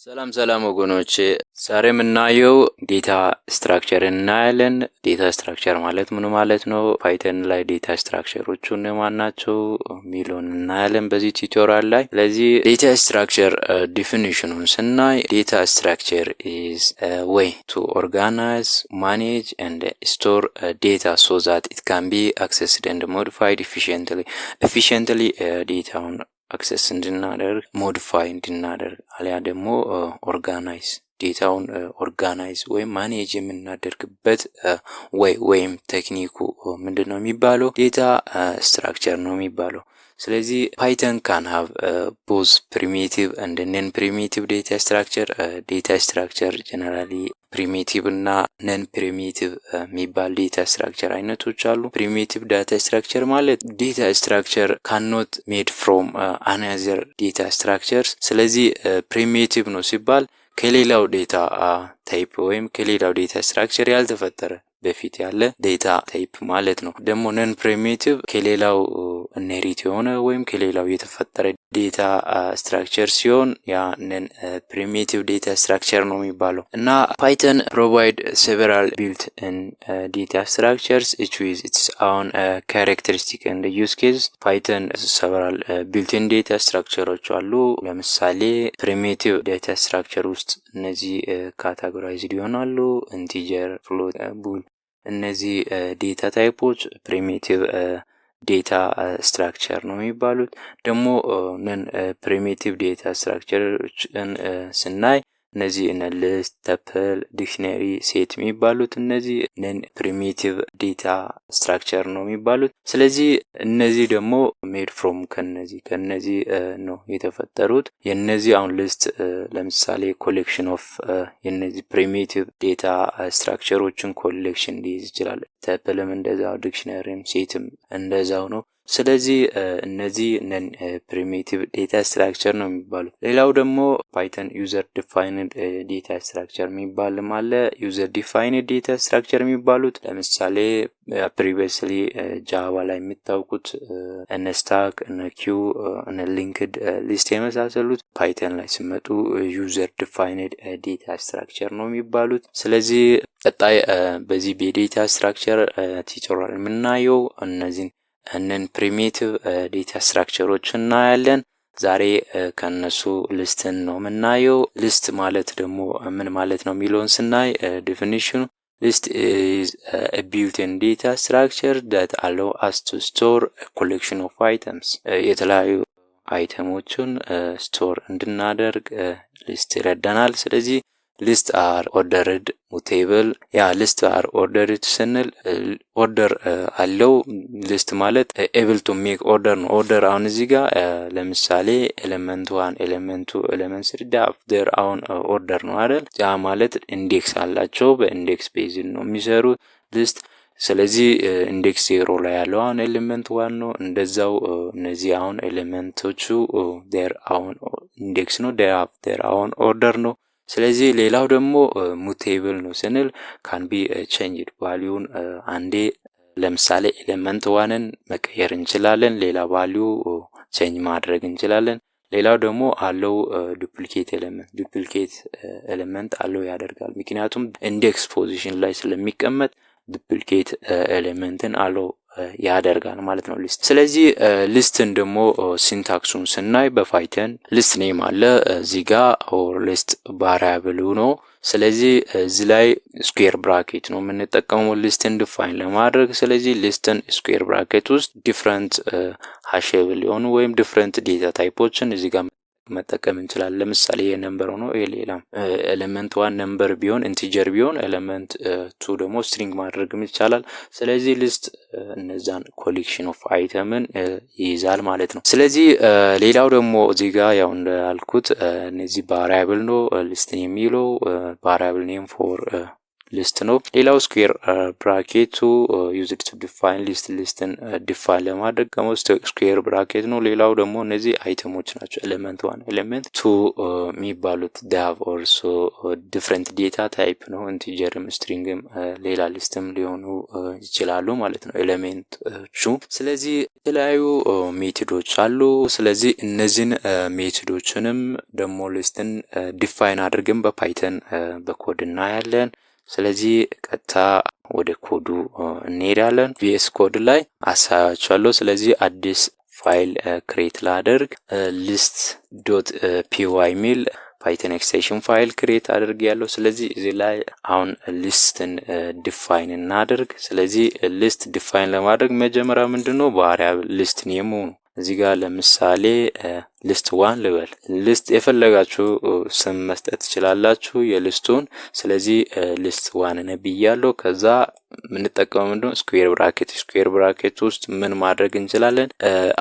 ሰላም ሰላም ወገኖች ዛሬ የምናየው ዴታ ስትራክቸር እናያለን። ዴታ ስትራክቸር ማለት ምን ማለት ነው? ፓይተን ላይ ዴታ ስትራክቸሮቹ እነማን ናቸው የሚለውን እናያለን በዚህ ቲዩቶሪያል ላይ። ስለዚህ ዴታ ስትራክቸር ዲፊኒሽኑን ስናይ ዴታ ስትራክቸር is a way to organize, manage and store data so that it can be accessed and modified efficiently ዴታውን አክሰስ እንድናደርግ ሞዲፋይ እንድናደርግ አሊያ ደግሞ ኦርጋናይዝ ዴታውን ኦርጋናይዝ ወይም ማኔጅ የምናደርግበት ወይም ቴክኒኩ ምንድነው የሚባለው? ዴታ ስትራክቸር ነው የሚባለው። ስለዚህ ፓይተን ካን ሃቭ ቦዝ ፕሪሚቲቭ and non primitive data structure ጀነራሊ ፕሪሚቲቭ እና ነን ፕሪሚቲቭ የሚባል ዴታ ስትራክቸር አይነቶች አሉ። ፕሪሚቲቭ ዳታ ስትራክቸር ማለት ዴታ ስትራክቸር ካንኖት ሜድ ፍሮም አናዘር ዴታ ስትራክቸርስ። ስለዚህ ፕሪሚቲቭ ነው ሲባል ከሌላው ዴታ ታይፕ ወይም ከሌላው ዴታ ስትራክቸር ያልተፈጠረ በፊት ያለ ዴታ ታይፕ ማለት ነው። ደግሞ ነን ፕሪሚቲቭ ከሌላው ኢንሄሪት የሆነ ወይም ከሌላው የተፈጠረ ዴታ ስትራክቸር ሲሆን ያ ነን ፕሪሚቲቭ ዴታ ስትራክቸር ነው የሚባለው። እና ፓይተን ፕሮቫይድ several built-in data structures each with its own characteristic and use case. ፓይተን several built-in data structureዎች አሉ። ለምሳሌ ፕሪሚቲቭ ዴታ ስትራክቸር ውስጥ እነዚህ ካታጎራይዝድ ይሆናሉ። ኢንቲጀር፣ ፍሎት፣ ቡል እነዚህ ዴታ ታይፖች ፕሪሚቲቭ ዴታ ስትራክቸር ነው የሚባሉት። ደግሞ ነን ፕሪሚቲቭ ዴታ ስትራክቸሮችን ስናይ እነዚህ ሊስት፣ ተፕል፣ ዲክሽነሪ፣ ሴት የሚባሉት እነዚህ ነን ፕሪሚቲቭ ዴታ ስትራክቸር ነው የሚባሉት። ስለዚህ እነዚህ ደግሞ ሜድ ፍሮም ከነዚህ ነው የተፈጠሩት። የነዚህ አሁን ሊስት ለምሳሌ ኮሌክሽን ኦፍ የነዚህ ፕሪሚቲቭ ዴታ ስትራክቸሮችን ኮሌክሽን ሊይዝ ይችላል። ተፕልም እንደዛው፣ ዲክሽነሪም ሴትም እንደዛው ነው። ስለዚህ እነዚህ ነን ፕሪሚቲቭ ዴታ ስትራክቸር ነው የሚባሉት። ሌላው ደግሞ ፓይተን ዩዘር ዲፋይንድ ዴታ ስትራክቸር የሚባልም አለ። ዩዘር ዲፋይንድ ዴታ ስትራክቸር የሚባሉት ለምሳሌ ፕሪቪየስሊ ጃቫ ላይ የምታውቁት እነ ስታክ፣ እነ ኪው፣ እነ ሊንክድ ሊስት የመሳሰሉት ፓይተን ላይ ሲመጡ ዩዘር ዲፋይንድ ዴታ ስትራክቸር ነው የሚባሉት። ስለዚህ ቀጣይ በዚህ በዴታ ስትራክቸር ቲዩቶሪያል የምናየው እነዚህን ነን ፕሪሚቲቭ ዴታ ስትራክቸሮች እናያለን። ዛሬ ከነሱ ሊስትን ነው የምናየው። ሊስት ማለት ደግሞ ምን ማለት ነው የሚለውን ስናይ ዴፊኒሽኑ list is a built-in data structure that allow us to store a collection of items. የተለያዩ አይተሞችን ስቶር እንድናደርግ ሊስት ይረዳናል። ስለዚህ list are ordered mutable list are ordered ስንል ኦርደር አለው። ሊስት ማለት able to make order ነው። ኦርደር አሁን እዚህ ጋር ለምሳሌ ኤሌመንት 1 ኤሌመንት 2 ኤሌመንት 3 ዳፍተር አሁን ኦርደር ነው አይደል? ያ ማለት ኢንዴክስ አላቸው። በኢንዴክስ ቤዝ ነው የሚሰሩት ሊስት። ስለዚህ ኢንዴክስ 0 ላይ ያለው አሁን ኤሌመንት 1 ነው። እንደዛው እነዚህ አሁን ኤሌመንቶቹ ዴር አሁን ኢንዴክስ ነው። ዳፍተር አሁን ኦርደር ነው። ስለዚህ ሌላው ደግሞ ሙቴብል ነው ስንል ካን ቢ ቼንጅድ ቫልዩን አንዴ ለምሳሌ ኤሌመንት 1ን መቀየር እንችላለን። ሌላ ቫልዩ ቼንጅ ማድረግ እንችላለን። ሌላው ደግሞ አለው ዱፕሊኬት ኤሌመንት አለው ያደርጋል። ምክንያቱም ኢንዴክስ ፖዚሽን ላይ ስለሚቀመጥ ዱፕሊኬት ኤሌመንትን አለው ያደርጋል ማለት ነው ሊስት። ስለዚህ ሊስትን ደግሞ ሲንታክሱን ስናይ በፓይተን ሊስት ኔም አለ እዚህ ጋር ኦር ሊስት ቫሪያብል ነው። ስለዚህ እዚህ ላይ ስኩዌር ብራኬት ነው የምንጠቀመው ሊስትን ዲፋይን ለማድረግ። ስለዚህ ሊስትን ስኩዌር ብራኬት ውስጥ ዲፈረንት ሃሽብል የሆኑ ወይም ዲፈረንት ዴታ ታይፖችን እዚህ ጋር መጠቀም እንችላለን። ለምሳሌ የነምበር ነው ሌላ ኤሌመንት 1 ነምበር ቢሆን ኢንቲጀር ቢሆን ኤሌመንት 2 ደግሞ ስትሪንግ ማድረግም ይቻላል። ስለዚህ ሊስት እነዛን ኮሌክሽን ኦፍ አይተምን ይይዛል ማለት ነው። ስለዚህ ሌላው ደግሞ እዚህ ጋር ያው እንዳልኩት እነዚህ ቫሪያብል ነው ሊስት የሚለው ቫሪያብል ኔም ፎር ሊስት ነው። ሌላው ስኩዌር ብራኬቱ ዩዝድ ቱ ዲፋይን ሊስትን ዲፋይን ለማድረግ ደግሞ ስኩዌር ብራኬት ነው። ሌላው ደግሞ እነዚህ አይተሞች ናቸው። ኤሌመንት 1 ኤሌመንት 2 የሚባሉት they have also different data type ነው። ኢንቲጀርም ስትሪንግም ሌላ ሊስትም ሊሆኑ ይችላሉ ማለት ነው ኤሌመንቶቹ። ስለዚህ የተለያዩ ሜቶዶች አሉ። ስለዚህ እነዚህን ሜቶዶችንም ደግሞ ሊስትን ዲፋይን አድርገን በፓይተን በኮድ እናያለን። ስለዚህ ቀጥታ ወደ ኮዱ እንሄዳለን። ቪኤስ ኮድ ላይ አሳያችኋለሁ። ስለዚህ አዲስ ፋይል ክሬት ላደርግ list.py ሚል ፓይተን ኤክስቴንሽን ፋይል ክሬት አድርጌያለሁ። ስለዚህ እዚህ ላይ አሁን ሊስትን ዲፋይን እናደርግ። ስለዚህ ሊስት ዲፋይን ለማድረግ መጀመሪያ ምንድነው ቫሪያብል ሊስት ኔሙ ነው። እዚህ ጋር ለምሳሌ ሊስት 1 ልበል። ሊስት የፈለጋችሁ ስም መስጠት ትችላላችሁ የሊስቱን። ስለዚህ ሊስት 1 ነብያለሁ። ከዛ የምንጠቀመው ምንድነው ስኩዌር ብራኬት ውስጥ ምን ማድረግ እንችላለን?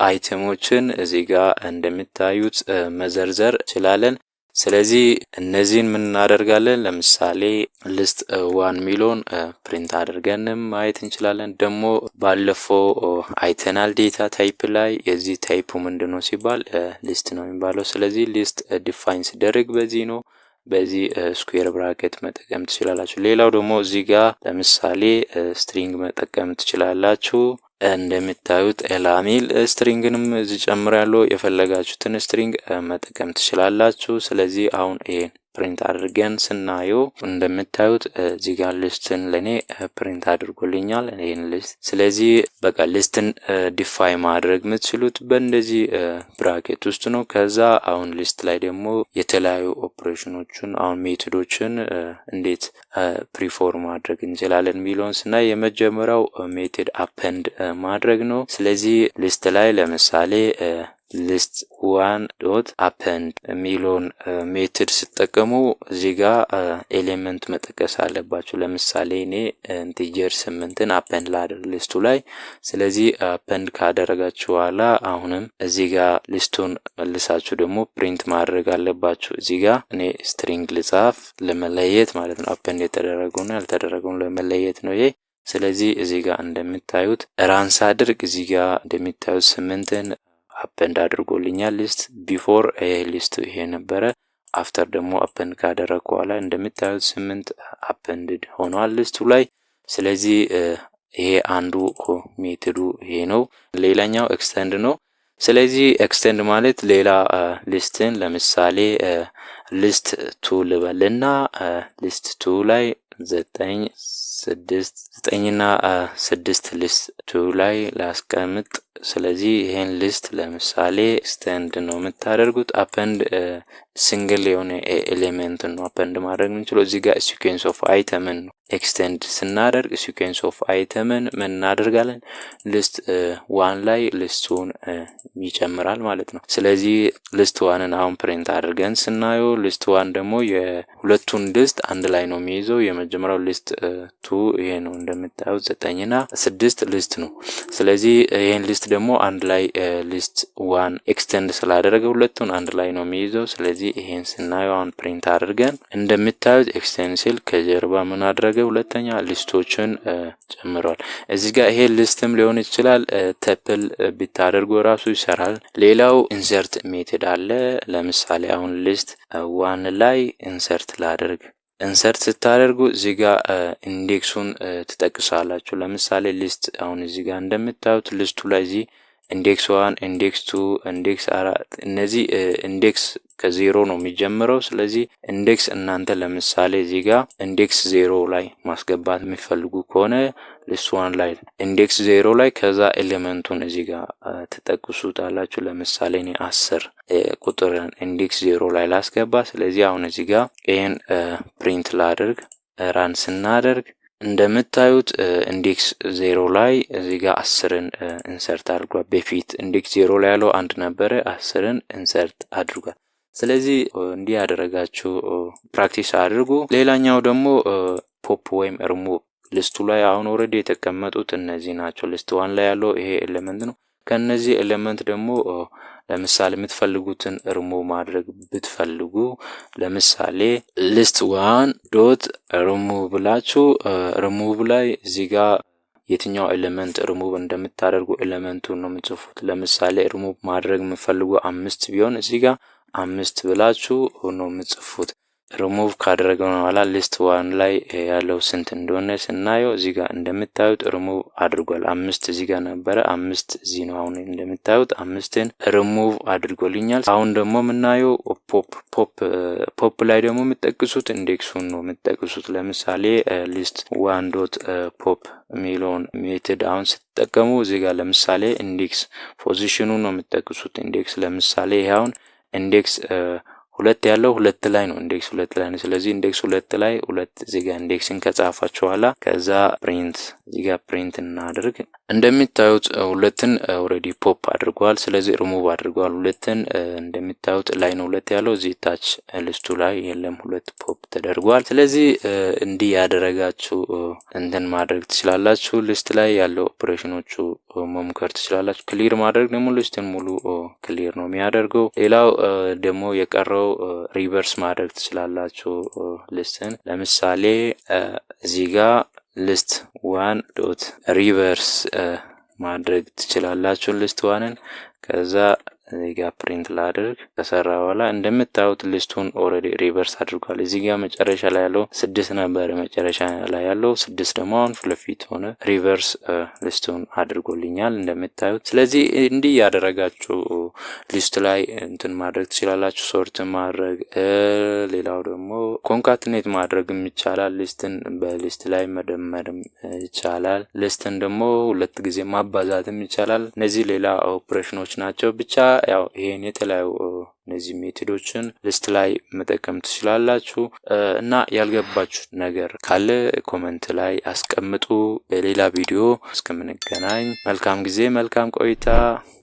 አይተሞችን እዚህ ጋር እንደምታዩት መዘርዘር እንችላለን። ስለዚህ እነዚህን ምን እናደርጋለን? ለምሳሌ ሊስት 1 ሚሊዮን ፕሪንት አድርገን ማየት እንችላለን። ደግሞ ባለፈው አይተናል ዴታ ታይፕ ላይ የዚህ ታይፑ ምንድነው ሲባል ሊስት ነው የሚባለው። ስለዚህ ሊስት ዲፋይን ሲደረግ በዚህ ነው። በዚህ ስኩዌር ብራኬት መጠቀም ትችላላችሁ። ሌላው ደግሞ እዚህ ጋር ለምሳሌ ስትሪንግ መጠቀም ትችላላችሁ። እንደምታዩት ኤላሚል ስትሪንግንም እዚህ ጨምራለሁ። የፈለጋችሁትን ስትሪንግ መጠቀም ትችላላችሁ። ስለዚህ አሁን ይሄን ፕሪንት አድርገን ስናየው እንደምታዩት እዚህ ጋር ሊስትን ለኔ ፕሪንት አድርጎልኛል ይሄን ሊስት። ስለዚህ በቃ ሊስትን ዲፋይን ማድረግ የምትችሉት በእንደዚህ ብራኬት ውስጥ ነው። ከዛ አሁን ሊስት ላይ ደግሞ የተለያዩ ኦፕሬሽኖችን አሁን ሜቶዶችን እንዴት ፕሪፎርም ማድረግ እንችላለን ሚሊዮንስ እና የመጀመሪያው ሜቶድ አፐንድ ማድረግ ነው። ስለዚህ ሊስት ላይ ለምሳሌ list 1.append ሚሊዮን ሜትድ ሲጠቀሙ እዚህ ጋር ኤሌመንት መጥቀስ አለባችሁ። ለምሳሌ እኔ ኢንቲጀር 8ን አፐንድ ላድርግ ሊስቱ ላይ። ስለዚህ አፐንድ ካደረጋችሁ በኋላ አሁንም እዚህ ጋር ሊስቱን መልሳችሁ ደግሞ ፕሪንት ማድረግ አለባችሁ። እዚህ ጋር እኔ ስትሪንግ ልጻፍ ለመለየት ማለት ነው። አፐንድ የተደረገውና ያልተደረገውን ለመለየት ነው ይሄ። ስለዚህ እዚህ ጋር እንደምታዩት ራንስ አድርግ። እዚህ ጋር እንደምታዩት 8ን አፐንድ አድርጎልኛል ሊስት። ቢፎር ይሄ ሊስት ይሄ ነበረ። አፍተር ደግሞ አፐንድ ካደረኩ በኋላ እንደምታዩት 8 አፐንድድ ሆኗል ሊስቱ ላይ። ስለዚህ ይሄ አንዱ ሜቶዱ ይሄ ነው። ሌላኛው ኤክስቴንድ ነው። ስለዚህ ኤክስቴንድ ማለት ሌላ ሊስትን ለምሳሌ ሊስት 2 ልበልና ሊስት 2 ላይ 9 እና 6 ሊስት 2 ላይ ላስቀምጥ። ስለዚህ ይሄን ሊስት ለምሳሌ ኤክስቴንድ ነው የምታደርጉት። አፐንድ ሲንግል የሆነ ኤሌመንት ነው አፐንድ ማድረግ የምንችለው። እዚህ ጋር ሲኩዌንስ ኦፍ አይተምን ነው ኤክስቴንድ ስናደርግ ሲኩዌንስ ኦፍ አይተምን ምን እናደርጋለን? ሊስት 1 ላይ ሊስቱን ይጨምራል ማለት ነው። ስለዚህ ሊስት 1ን አሁን ፕሪንት አድርገን ስናየው ሊስት 1 ደግሞ የሁለቱን ሊስት አንድ ላይ ነው የሚይዘው። የመጀመሪያው ሊስት 2 ይሄ ነው እንደምታዩት 9 እና 6 ሊስት ነው። ስለዚህ ይሄን ሊስት ደግሞ አንድ ላይ ሊስት 1 ኤክስቴንድ ስላደረገ ሁለቱን አንድ ላይ ነው የሚይዘው። ስለዚህ ይሄን ስናየው አሁን ፕሪንት አድርገን እንደምታዩት ኤክስቴንሲል ከጀርባ ምን አደረገ? ሁለተኛ ሊስቶችን ጨምሯል። እዚህ ጋር ይሄ ሊስትም ሊሆን ይችላል ተፕል ቢታደርጉ ራሱ ይሰራል። ሌላው ኢንሰርት ሜቶድ አለ። ለምሳሌ አሁን ሊስት 1 ላይ ኢንሰርት ላደርግ። ኢንሰርት ስታደርጉ እዚህ ጋር ኢንዴክሱን ትጠቅሳላችሁ። ለምሳሌ ሊስት አሁን እዚህ ጋር እንደምታዩት ሊስቱ ላይ እዚህ ኢንዴክስ 1 ኢንዴክስ 2 ኢንዴክስ 4 እነዚህ ኢንዴክስ ከ0 ነው የሚጀምረው። ስለዚህ ኢንዴክስ እናንተ ለምሳሌ እዚህ ጋር ኢንዴክስ 0 ላይ ማስገባት የሚፈልጉ ከሆነ ሊስት 1 ላይ ኢንዴክስ 0 ላይ ከዛ ኤሌመንቱን እዚህ ጋር ተጠቅሱታላችሁ። ለምሳሌ እኔ 10 ቁጥርን ኢንዴክስ 0 ላይ ላስገባ። ስለዚህ አሁን እዚህ ጋር ይሄን ፕሪንት ላድርግ። ራን ስናደርግ እንደምታዩት ኢንዴክስ 0 ላይ እዚህ ጋር 10ን ኢንሰርት አድርጓል። በፊት ኢንዴክስ 0 ላይ ያለው 1 ነበረ፣ 10ን ኢንሰርት አድርጓል። ስለዚህ እንዲህ ያደረጋችሁ ፕራክቲስ አድርጉ። ሌላኛው ደግሞ ፖፕ ወይም ሪሙቭ። ሊስቱ ላይ አሁን ኦሬዲ የተቀመጡት እነዚህ ናቸው። ሊስት 1 ላይ ያለው ይሄ ኤሌመንት ነው። ከነዚህ ኤሌመንት ደግሞ ለምሳሌ የምትፈልጉትን ሪሙቭ ማድረግ ብትፈልጉ ለምሳሌ list1.remove ብላችሁ ሪሙቭ ላይ እዚህ ጋር የትኛው ኤሌመንት ሪሙቭ እንደምታደርጉ ኤሌመንቱን ነው የምትጽፉት። ለምሳሌ ሪሙቭ ማድረግ የምትፈልጉ 5 ቢሆን እዚህ ጋር 5 ብላችሁ ነው የምትጽፉት። ሪሙቭ ካደረገው በኋላ list1 ላይ ያለው ስንት እንደሆነ ስናየው እዚህ ጋር እንደምታዩት ሪሙቭ አድርጓል። 5 እዚህ ጋር ነበረ፣ 5 እዚህ ነው። አሁን እንደምታዩት 5ን ሪሙቭ አድርጎልኛል። አሁን ደግሞ የምናየው ፖፕ ላይ ደግሞ የምትጠቅሱት ኢንዴክሱን ነው የምትጠቅሱት። ለምሳሌ list1.pop የሚለውን ሜተድ አሁን ስትጠቀሙ እዚህ ጋር ለምሳሌ ኢንዴክስ ፖዚሽኑን ነው የምትጠቅሱት። ኢንዴክስ ለምሳሌ ይሄውን ኢንዴክስ 2 ያለው 2 ላይ ነው። ኢንዴክስ 2 ላይ ነው። ስለዚህ ኢንዴክስ 2 ላይ 2 እዚህ ጋር ኢንዴክስን ከጻፋችሁ በኋላ ከዛ ፕሪንት እዚህ ጋር ፕሪንት እናድርግ። እንደምታዩት 2ን ኦሬዲ ፖፕ አድርጓል። ስለዚህ ሪሙቭ አድርጓል። 2ን እንደምታዩት ላይ ነው 2 ያለው፣ እዚህ ታች ሊስቱ ላይ የለም፣ 2 ፖፕ ተደርጓል። ስለዚህ እንዲህ ያደረጋችሁ እንትን ማድረግ ትችላላችሁ። ሊስት ላይ ያለው ኦፕሬሽኖቹ መምከር ትችላላችሁ። ክሊር ማድረግ ደግሞ ሊስትን ሙሉ ክሊር ነው የሚያደርገው። ሌላው ደግሞ የቀረው ሪቨርስ ማድረግ ትችላላችሁ ሊስትን። ለምሳሌ እዚህ ጋር list1.reverse ማድረግ ትችላላችሁ list1ን። ከዛ እዚህ ጋር ፕሪንት ላድርግ። ከሰራ በኋላ እንደምታዩት ሊስቱን ኦሬዲ ሪቨርስ አድርጓል። እዚህ ጋር መጨረሻ ላይ ያለው 6 ነበር፣ መጨረሻ ላይ ያለው 6 ደግሞ አሁን ፍለፊት ሆነ። ሪቨርስ ሊስቱን አድርጎልኛል እንደምታዩት። ስለዚህ እንዲህ ያደረጋችሁ ሊስት ላይ እንትን ማድረግ ትችላላችሁ፣ ሶርት ማድረግ። ሌላው ደግሞ ኮንካትኔት ማድረግም ይቻላል። ሊስትን በሊስት ላይ መደመርም ይቻላል። ሊስትን ደግሞ 2 ጊዜ ማባዛትም ይቻላል። እነዚህ ሌላ ኦፕሬሽኖች ናቸው። ብቻ ያው ይሄን የተለያዩ እነዚህ ሜቶዶችን ሊስት ላይ መጠቀም ትችላላችሁ። እና ያልገባችሁ ነገር ካለ ኮሜንት ላይ አስቀምጡ። በሌላ ቪዲዮ እስከምንገናኝ መልካም ጊዜ፣ መልካም ቆይታ።